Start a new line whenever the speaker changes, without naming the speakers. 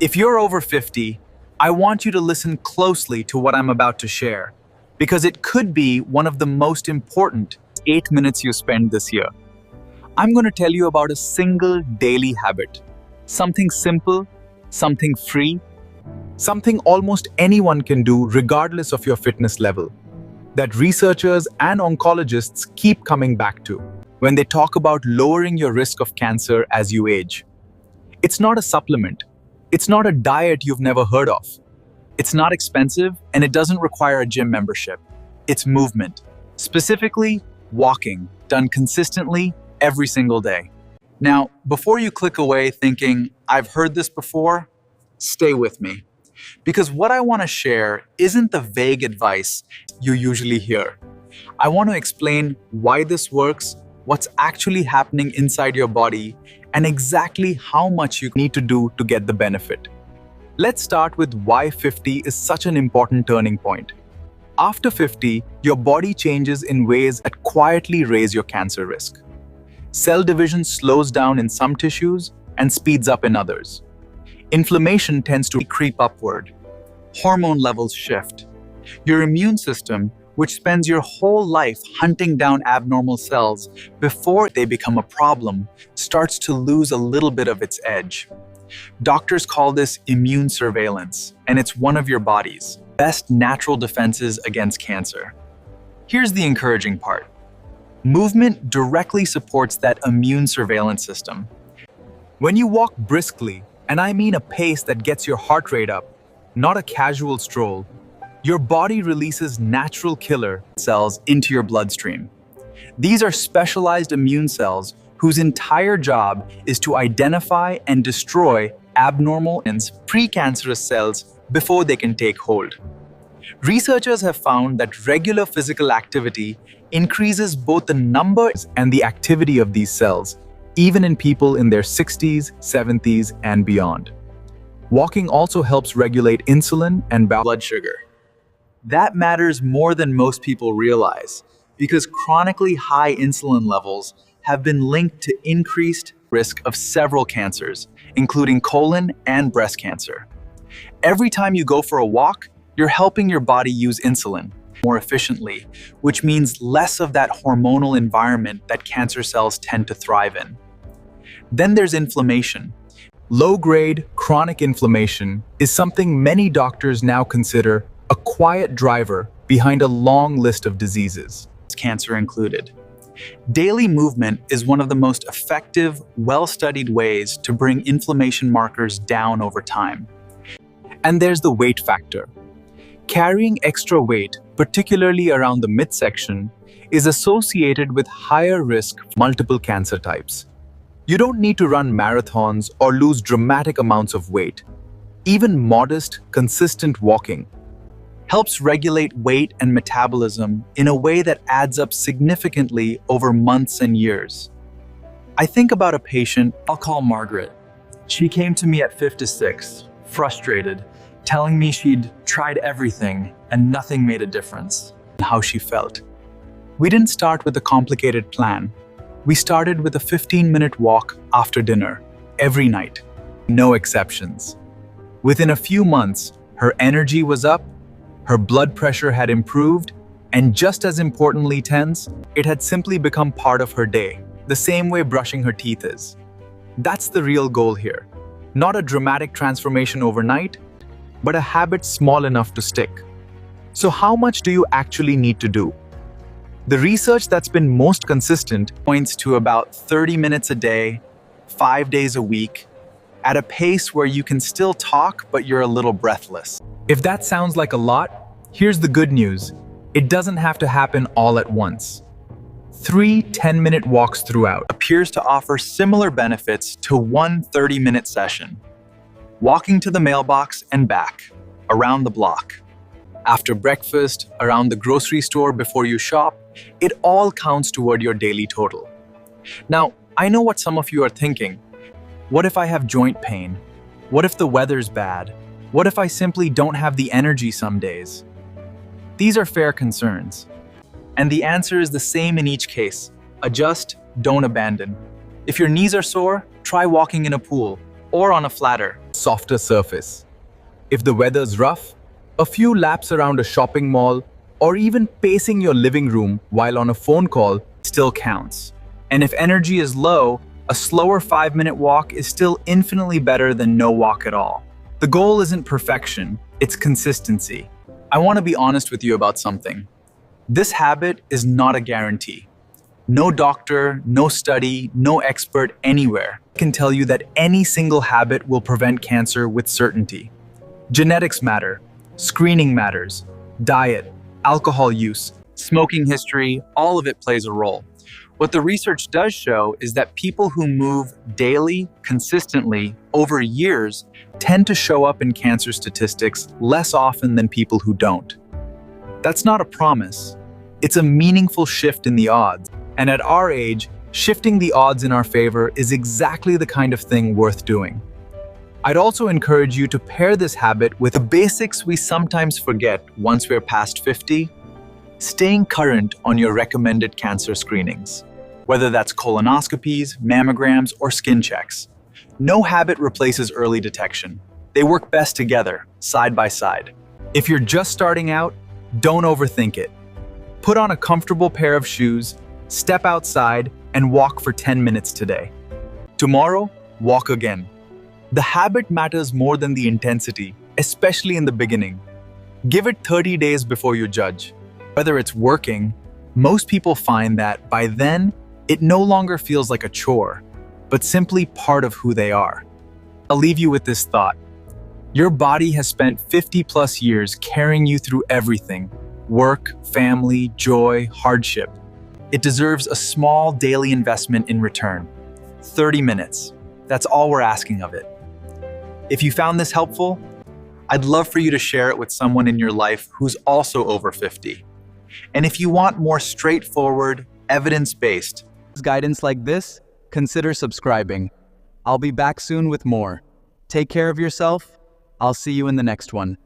If you're over 50, I want you to listen closely to what I'm about to share, because it could be one of the most important 8 minutes you spend this year. I'm going to tell you about a single daily habit, something simple, something free, something almost anyone can do regardless of your fitness level, that researchers and oncologists keep coming back to when they talk about lowering your risk of cancer as you age. It's not a supplement. It's not a diet you've never heard of. It's not expensive, and it doesn't require a gym membership. It's movement. Specifically, walking, done consistently every single day. Now, before you click away thinking, I've heard this before, stay with me. Because what I want to share isn't the vague advice you usually hear. I want to explain why this works, what's actually happening inside your body, and exactly how much you need to do to get the benefit. Let's start with why 50 is such an important turning point. After 50, your body changes in ways that quietly raise your cancer risk. Cell division slows down in some tissues and speeds up in others. Inflammation tends to creep upward. Hormone levels shift. Your immune system, which spends your whole life hunting down abnormal cells before they become a problem, starts to lose a little bit of its edge. Doctors call this immune surveillance, and it's one of your body's best natural defenses against cancer. Here's the encouraging part. Movement directly supports that immune surveillance system. When you walk briskly, and I mean a pace that gets your heart rate up, not a casual stroll, your body releases natural killer cells into your bloodstream. These are specialized immune cells whose entire job is to identify and destroy abnormal and precancerous cells before they can take hold. Researchers have found that regular physical activity increases both the numbers and the activity of these cells, even in people in their 60s, 70s, and beyond. Walking also helps regulate insulin and blood sugar. That matters more than most people realize, because chronically high insulin levels have been linked to increased risk of several cancers, including colon and breast cancer. Every time you go for a walk, you're helping your body use insulin more efficiently, which means less of that hormonal environment that cancer cells tend to thrive in. Then there's inflammation. Low-grade chronic inflammation is something many doctors now consider a quiet driver behind a long list of diseases, cancer included. Daily movement is one of the most effective, well-studied ways to bring inflammation markers down over time. And there's the weight factor. Carrying extra weight, particularly around the midsection, is associated with higher risk for multiple cancer types. You don't need to run marathons or lose dramatic amounts of weight. Even modest, consistent walking helps regulate weight and metabolism in a way that adds up significantly over months and years. I think about a patient I'll call Margaret. She came to me at 56, frustrated, telling me she'd tried everything and nothing made a difference. How she felt. We didn't start with a complicated plan. We started with a 15-minute walk after dinner, every night. No exceptions. Within a few months, her energy was up, her blood pressure had improved, and just as importantly, it had simply become part of her day, the same way brushing her teeth is. That's the real goal here. Not a dramatic transformation overnight, but a habit small enough to stick. So how much do you actually need to do? The research that's been most consistent points to about 30 minutes a day, 5 days a week, at a pace where you can still talk, but you're a little breathless. If that sounds like a lot, here's the good news. It doesn't have to happen all at once. 3 10-minute walks throughout appears to offer similar benefits to one 30-minute session. Walking to the mailbox and back, around the block. After breakfast, around the grocery store before you shop, it all counts toward your daily total. Now, I know what some of you are thinking. What if I have joint pain? What if the weather's bad? What if I simply don't have the energy some days? These are fair concerns. And the answer is the same in each case. Adjust, don't abandon. If your knees are sore, try walking in a pool or on a flatter, softer surface. If the weather's rough, a few laps around a shopping mall or even pacing your living room while on a phone call still counts. And if energy is low, a slower 5-minute walk is still infinitely better than no walk at all. The goal isn't perfection, it's consistency. I want to be honest with you about something. This habit is not a guarantee. No doctor, no study, no expert anywhere can tell you that any single habit will prevent cancer with certainty. Genetics matter, screening matters, diet, alcohol use, smoking history, all of it plays a role. What the research does show is that people who move daily, consistently, over years, tend to show up in cancer statistics less often than people who don't. That's not a promise. It's a meaningful shift in the odds. And at our age, shifting the odds in our favor is exactly the kind of thing worth doing. I'd also encourage you to pair this habit with the basics we sometimes forget once we're past 50. Staying current on your recommended cancer screenings, whether that's colonoscopies, mammograms, or skin checks. No habit replaces early detection. They work best together, side by side. If you're just starting out, don't overthink it. Put on a comfortable pair of shoes, step outside, and walk for 10 minutes today. Tomorrow, walk again. The habit matters more than the intensity, especially in the beginning. Give it 30 days before you judge. Whether it's working, most people find that by then, it no longer feels like a chore, but simply part of who they are. I'll leave you with this thought. Your body has spent 50+ years carrying you through everything: work, family, joy, hardship. It deserves a small daily investment in return. 30 minutes. That's all we're asking of it. If you found this helpful, I'd love for you to share it with someone in your life who's also over 50. And if you want more straightforward, evidence-based
guidance like this, consider subscribing. I'll be back soon with more. Take care of yourself. I'll see you in the next one.